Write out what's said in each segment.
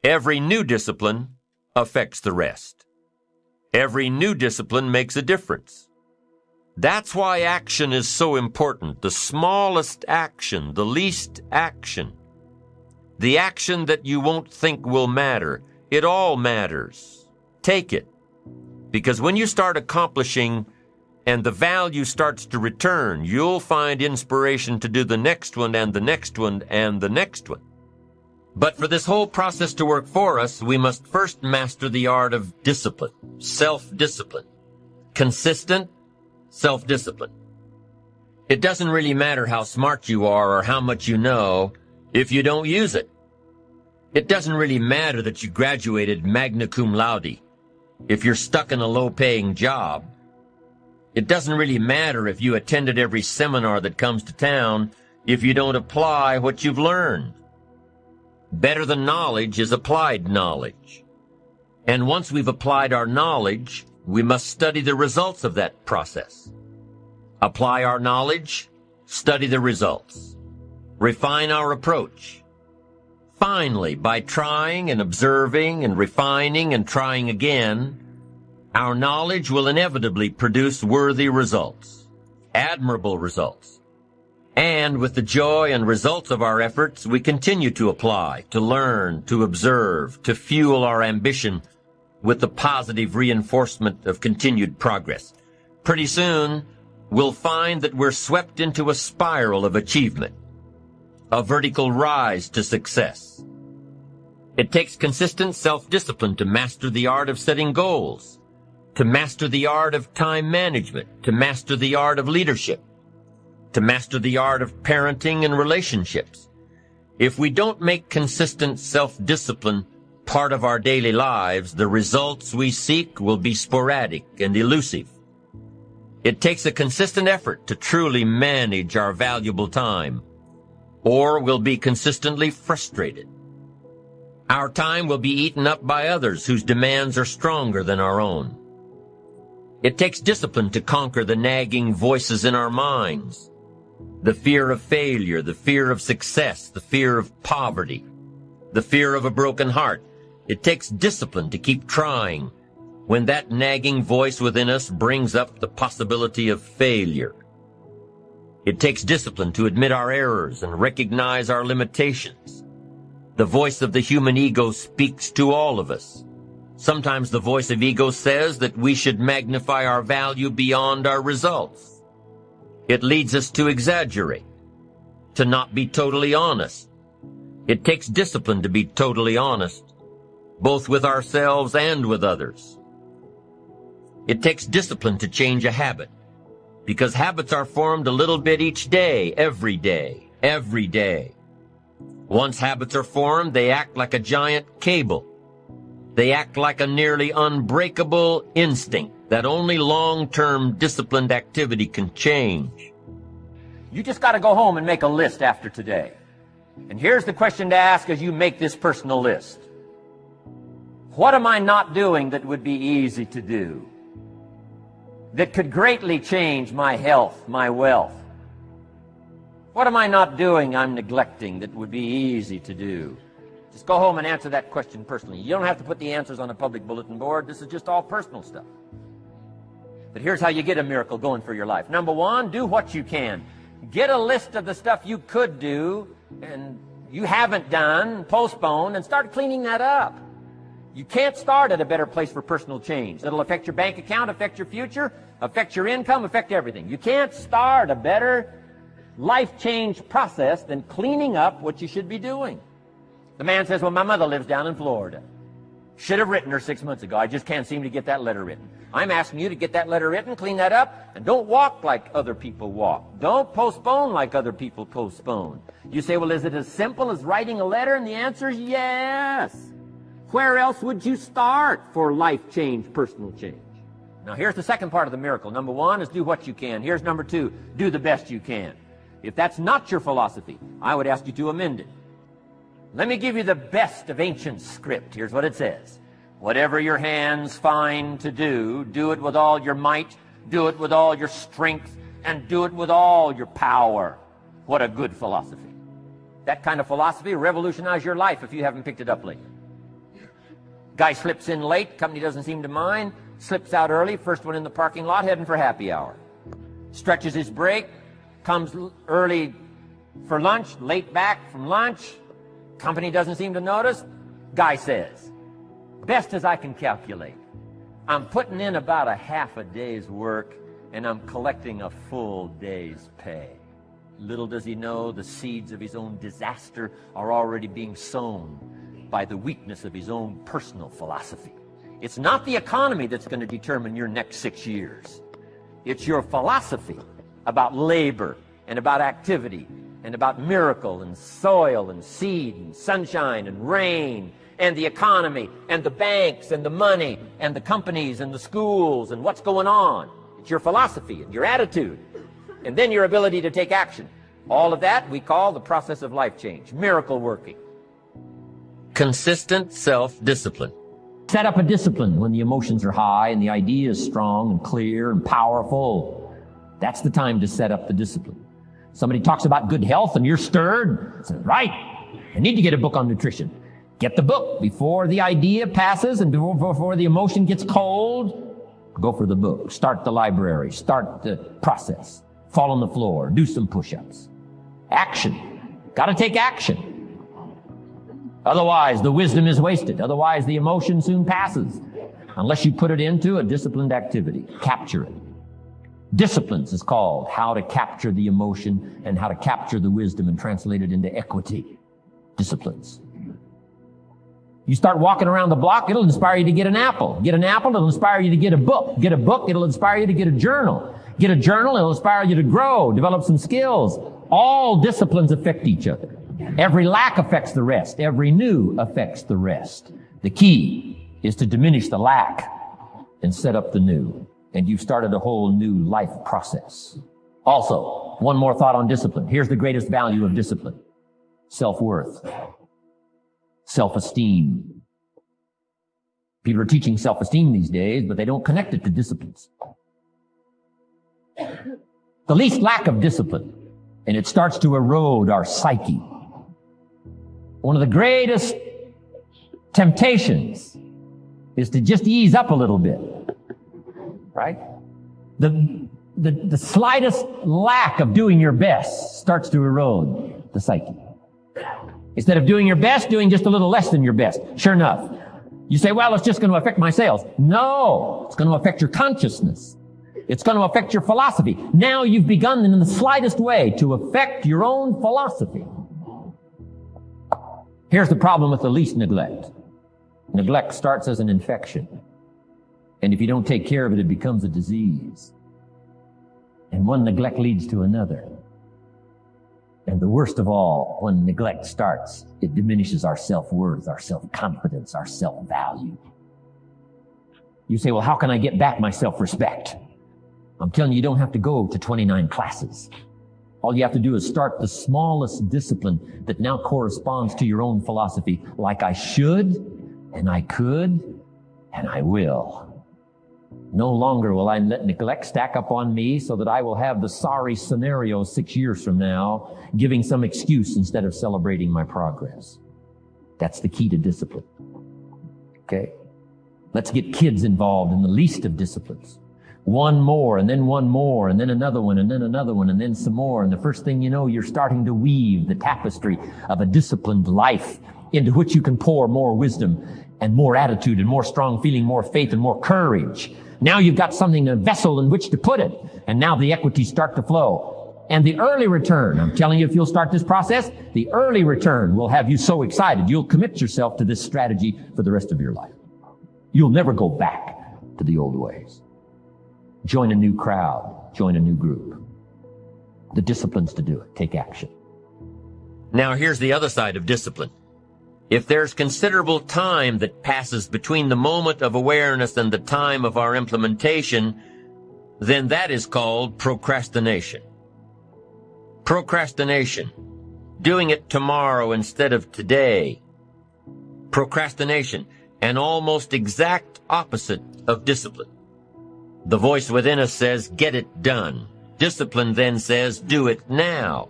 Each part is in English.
Every new discipline affects the rest. Every new discipline makes a difference. That's why action is so important. The smallest action, the least action. The action that you won't think will matter. It all matters. Take it. Because when you start accomplishing and the value starts to return, you'll find inspiration to do the next one and the next one and the next one. But for this whole process to work for us, we must first master the art of discipline, self-discipline, consistent self-discipline. It doesn't really matter how smart you are or how much you know if you don't use it. It doesn't really matter that you graduated magna cum laude if you're stuck in a low-paying job. It doesn't really matter if you attended every seminar that comes to town if you don't apply what you've learned. Better than knowledge is applied knowledge. And once we've applied our knowledge, we must study the results of that process. Apply our knowledge, study the results. Refine our approach. Finally, by trying and observing and refining and trying again, our knowledge will inevitably produce worthy results, admirable results. And with the joy and results of our efforts, we continue to apply, to learn, to observe, to fuel our ambition with the positive reinforcement of continued progress. Pretty soon, we'll find that we're swept into a spiral of achievement, a vertical rise to success. It takes consistent self-discipline to master the art of setting goals, to master the art of time management, to master the art of leadership, to master the art of parenting and relationships. If we don't make consistent self-discipline part of our daily lives, the results we seek will be sporadic and elusive. It takes a consistent effort to truly manage our valuable time, or we'll be consistently frustrated. Our time will be eaten up by others whose demands are stronger than our own. It takes discipline to conquer the nagging voices in our minds. The fear of failure, the fear of success, the fear of poverty, the fear of a broken heart. It takes discipline to keep trying when that nagging voice within us brings up the possibility of failure. It takes discipline to admit our errors and recognize our limitations. The voice of the human ego speaks to all of us. Sometimes the voice of ego says that we should magnify our value beyond our results. It leads us to exaggerate, to not be totally honest. It takes discipline to be totally honest, both with ourselves and with others. It takes discipline to change a habit, because habits are formed a little bit each day, every day, every day. Once habits are formed, they act like a giant cable. They act like a nearly unbreakable instinct that only long-term disciplined activity can change. You just got to go home and make a list after today. And here's the question to ask as you make this personal list. What am I not doing that would be easy to do? That could greatly change my health, my wealth? What am I not doing I'm neglecting that would be easy to do? Just go home and answer that question personally. You don't have to put the answers on a public bulletin board. This is just all personal stuff. But here's how you get a miracle going for your life. Number one, do what you can. Get a list of the stuff you could do and you haven't done, postpone, and start cleaning that up. You can't start at a better place for personal change. That'll affect your bank account, affect your future, affect your income, affect everything. You can't start a better life change process than cleaning up what you should be doing. The man says, well, my mother lives down in Florida. Should have written her 6 months ago. I just can't seem to get that letter written. I'm asking you to get that letter written, clean that up, and don't walk like other people walk. Don't postpone like other people postpone. You say, well, is it as simple as writing a letter? And the answer is yes. Where else would you start for life change, personal change? Now, here's the second part of the miracle. Number one is do what you can. Here's number two, do the best you can. If that's not your philosophy, I would ask you to amend it. Let me give you the best of ancient script. Here's what it says. Whatever your hands find to do, do it with all your might, do it with all your strength, and do it with all your power. What a good philosophy. That kind of philosophy will revolutionize your life if you haven't picked it up lately. Guy slips in late, company doesn't seem to mind, slips out early, first one in the parking lot, heading for happy hour. Stretches his break, comes early for lunch, late back from lunch, company doesn't seem to notice. Guy says, best as I can calculate, I'm putting in about a half a day's work and I'm collecting a full day's pay. Little does he know the seeds of his own disaster are already being sown by the weakness of his own personal philosophy. It's not the economy that's going to determine your next 6 years. It's your philosophy about labor and about activity and about miracle and soil and seed and sunshine and rain and the economy and the banks and the money and the companies and the schools and what's going on. It's your philosophy and your attitude and then your ability to take action. All of that we call the process of life change, miracle working. Consistent self-discipline. Set up a discipline when the emotions are high and the idea is strong and clear and powerful. That's the time to set up the discipline. Somebody talks about good health and you're stirred. Say, right, I need to get a book on nutrition. Get the book before the idea passes and before the emotion gets cold. Go for the book. Start the library. Start the process. Fall on the floor. Do some push-ups. Action. Got to take action. Otherwise, the wisdom is wasted. Otherwise, the emotion soon passes. Unless you put it into a disciplined activity. Capture it. Disciplines is called how to capture the emotion and how to capture the wisdom and translate it into equity. Disciplines. You start walking around the block, it'll inspire you to get an apple. Get an apple, it'll inspire you to get a book. Get a book, it'll inspire you to get a journal. Get a journal, it'll inspire you to grow, develop some skills. All disciplines affect each other. Every lack affects the rest. Every new affects the rest. The key is to diminish the lack and set up the new. And you've started a whole new life process. Also, one more thought on discipline. Here's the greatest value of discipline. Self-worth. Self-esteem. People are teaching self-esteem these days, but they don't connect it to disciplines. The least lack of discipline, and it starts to erode our psyche. One of the greatest temptations is to just ease up a little bit, right? The slightest lack of doing your best starts to erode the psyche. Instead of doing your best, doing just a little less than your best. Sure enough, you say, well, it's just going to affect my sales. No, it's going to affect your consciousness. It's going to affect your philosophy. Now you've begun in the slightest way to affect your own philosophy. Here's the problem with the least neglect. Neglect starts as an infection. And if you don't take care of it, it becomes a disease. And one neglect leads to another. And the worst of all, when neglect starts, it diminishes our self-worth, our self-confidence, our self-value. You say, well, how can I get back my self-respect? I'm telling you, you don't have to go to 29 classes. All you have to do is start the smallest discipline that now corresponds to your own philosophy, like I should, and I could, and I will. No longer will I let neglect stack up on me so that I will have the sorry scenario 6 years from now, giving some excuse instead of celebrating my progress. That's the key to discipline. Okay? Let's get kids involved in the least of disciplines. One more, and then one more, and then another one, and then another one, and then some more. And the first thing you know, you're starting to weave the tapestry of a disciplined life into which you can pour more wisdom and more attitude and more strong feeling, more faith and more courage. Now you've got something, a vessel in which to put it. And now the equities start to flow. And the early return, I'm telling you, if you'll start this process, the early return will have you so excited, you'll commit yourself to this strategy for the rest of your life. You'll never go back to the old ways. Join a new crowd. Join a new group. The disciplines to do it. Take action. Now here's the other side of discipline. If there's considerable time that passes between the moment of awareness and the time of our implementation, then that is called procrastination. Procrastination. Doing it tomorrow instead of today. Procrastination. An almost exact opposite of discipline. The voice within us says, get it done. Discipline then says, do it now.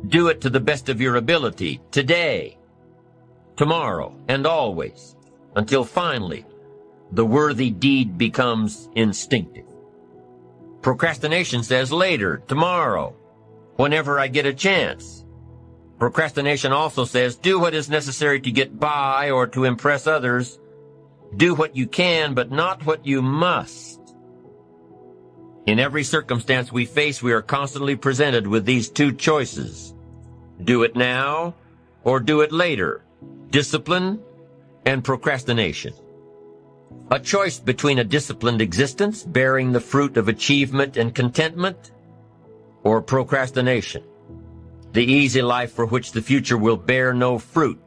Do it to the best of your ability, today, tomorrow, and always. until finally the worthy deed becomes instinctive. Procrastination says later, tomorrow, whenever I get a chance. Procrastination also says do what is necessary to get by or to impress others. Do what you can, but not what you must. In every circumstance we face, we are constantly presented with these two choices. Do it now or do it later. Discipline and procrastination. A choice between a disciplined existence, bearing the fruit of achievement and contentment, or procrastination, the easy life for which the future will bear no fruit,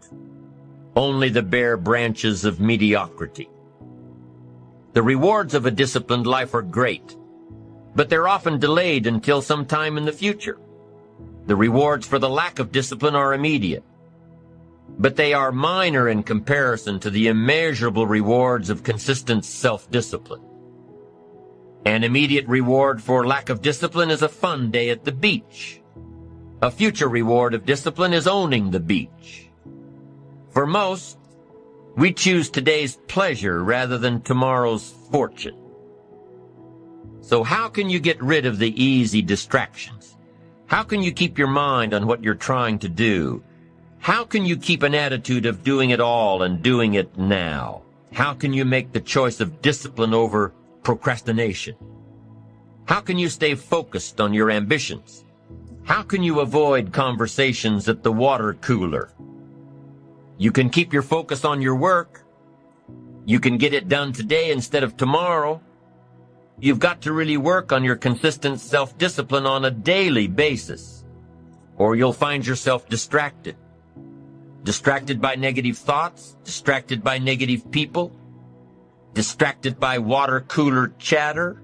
only the bare branches of mediocrity. The rewards of a disciplined life are great, but they're often delayed until some time in the future. The rewards for the lack of discipline are immediate, but they are minor in comparison to the immeasurable rewards of consistent self-discipline. An immediate reward for lack of discipline is a fun day at the beach. A future reward of discipline is owning the beach. For most, we choose today's pleasure rather than tomorrow's fortune. So how can you get rid of the easy distractions? How can you keep your mind on what you're trying to do? How can you keep an attitude of doing it all and doing it now? How can you make the choice of discipline over procrastination? How can you stay focused on your ambitions? How can you avoid conversations at the water cooler? You can keep your focus on your work. You can get it done today instead of tomorrow. You've got to really work on your consistent self-discipline on a daily basis, or you'll find yourself distracted. Distracted by negative thoughts, distracted by negative people, distracted by water cooler chatter,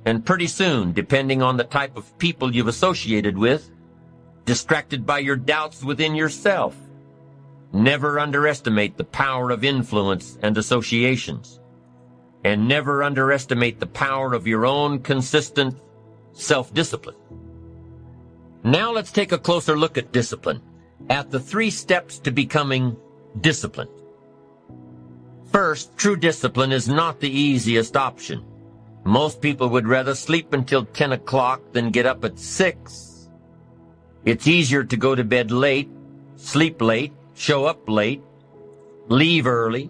and pretty soon, depending on the type of people you've associated with, distracted by your doubts within yourself. Never underestimate the power of influence and associations, and never underestimate the power of your own consistent self-discipline. Now let's take a closer look at discipline, at the 3 steps to becoming disciplined. First, true discipline is not the easiest option. Most people would rather sleep until 10 o'clock than get up at 6. It's easier to go to bed late, sleep late, show up late, leave early.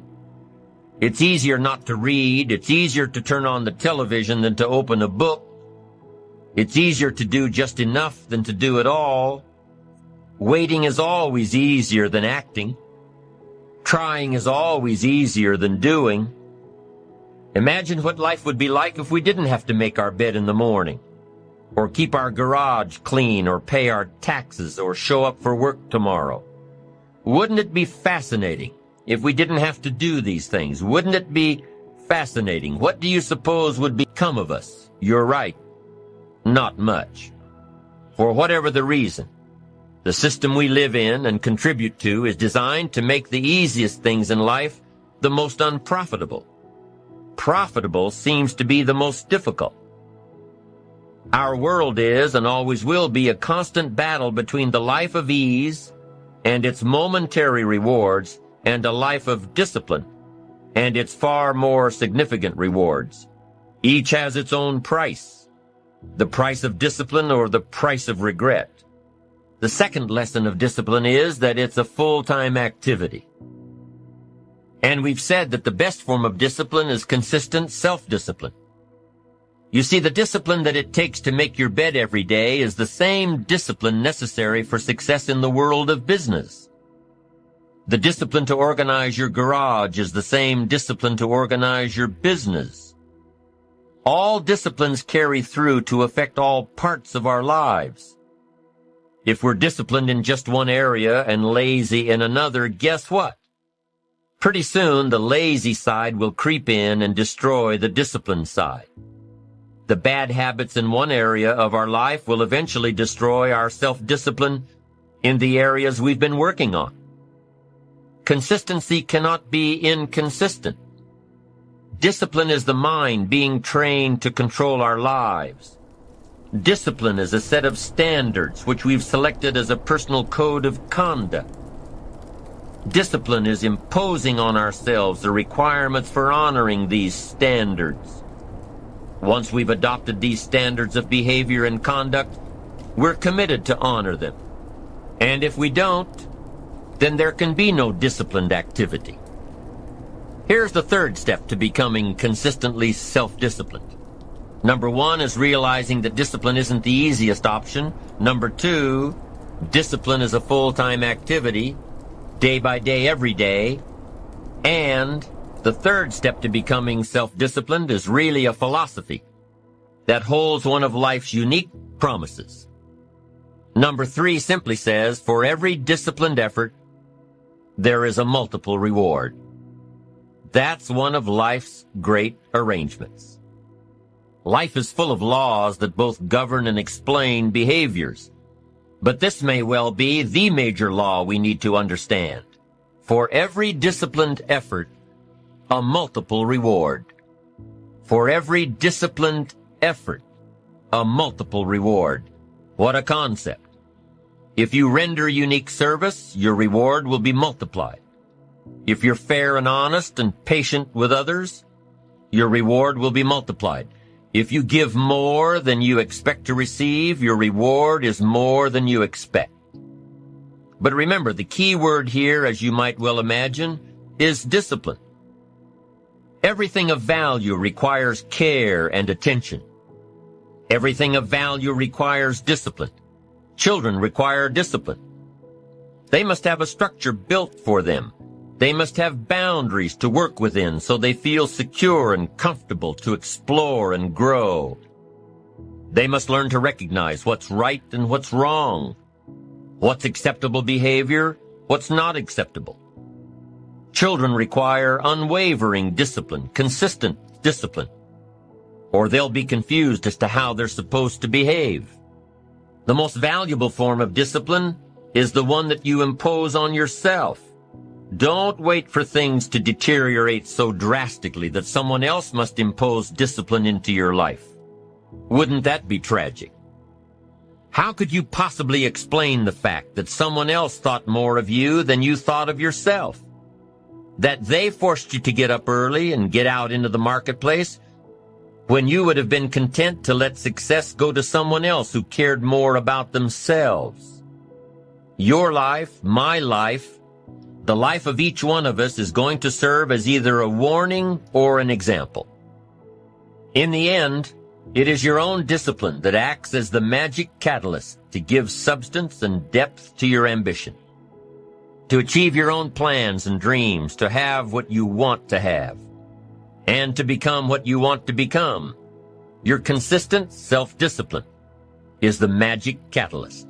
It's easier not to read. It's easier to turn on the television than to open a book. It's easier to do just enough than to do it all. Waiting is always easier than acting. Trying is always easier than doing. Imagine what life would be like if we didn't have to make our bed in the morning, or keep our garage clean, or pay our taxes, or show up for work tomorrow. Wouldn't it be fascinating if we didn't have to do these things? Wouldn't it be fascinating? What do you suppose would become of us? You're right. Not much. For whatever the reason, the system we live in and contribute to is designed to make the easiest things in life the most unprofitable. Profitable seems to be the most difficult. Our world is and always will be a constant battle between the life of ease and its momentary rewards and a life of discipline and its far more significant rewards. Each has its own price, the price of discipline or the price of regret. The second lesson of discipline is that it's a full-time activity. And we've said that the best form of discipline is consistent self-discipline. You see, the discipline that it takes to make your bed every day is the same discipline necessary for success in the world of business. The discipline to organize your garage is the same discipline to organize your business. All disciplines carry through to affect all parts of our lives. If we're disciplined in just one area and lazy in another, guess what? Pretty soon, the lazy side will creep in and destroy the disciplined side. The bad habits in one area of our life will eventually destroy our self-discipline in the areas we've been working on. Consistency cannot be inconsistent. Discipline is the mind being trained to control our lives. Discipline is a set of standards which we've selected as a personal code of conduct. Discipline is imposing on ourselves the requirements for honoring these standards. Once we've adopted these standards of behavior and conduct, we're committed to honor them. And if we don't, then there can be no disciplined activity. Here's the third step to becoming consistently self-disciplined. Number 1 is realizing that discipline isn't the easiest option. Number 2, discipline is a full-time activity, day by day, every day. And the third step to becoming self-disciplined is really a philosophy that holds one of life's unique promises. Number 3 simply says, for every disciplined effort, there is a multiple reward. That's one of life's great arrangements. Life is full of laws that both govern and explain behaviors. But this may well be the major law we need to understand. For every disciplined effort, a multiple reward. For every disciplined effort, a multiple reward. What a concept. If you render unique service, your reward will be multiplied. If you're fair and honest and patient with others, your reward will be multiplied. If you give more than you expect to receive, your reward is more than you expect. But remember, the key word here, as you might well imagine, is discipline. Everything of value requires care and attention. Everything of value requires discipline. Children require discipline. They must have a structure built for them. They must have boundaries to work within so they feel secure and comfortable to explore and grow. They must learn to recognize what's right and what's wrong, what's acceptable behavior, what's not acceptable. Children require unwavering discipline, consistent discipline, or they'll be confused as to how they're supposed to behave. The most valuable form of discipline is the one that you impose on yourself. Don't wait for things to deteriorate so drastically that someone else must impose discipline into your life. Wouldn't that be tragic? How could you possibly explain the fact that someone else thought more of you than you thought of yourself? That they forced you to get up early and get out into the marketplace when you would have been content to let success go to someone else who cared more about themselves? Your life, my life, the life of each one of us is going to serve as either a warning or an example. In the end, it is your own discipline that acts as the magic catalyst to give substance and depth to your ambition, to achieve your own plans and dreams, to have what you want to have, and to become what you want to become. Your consistent self-discipline is the magic catalyst.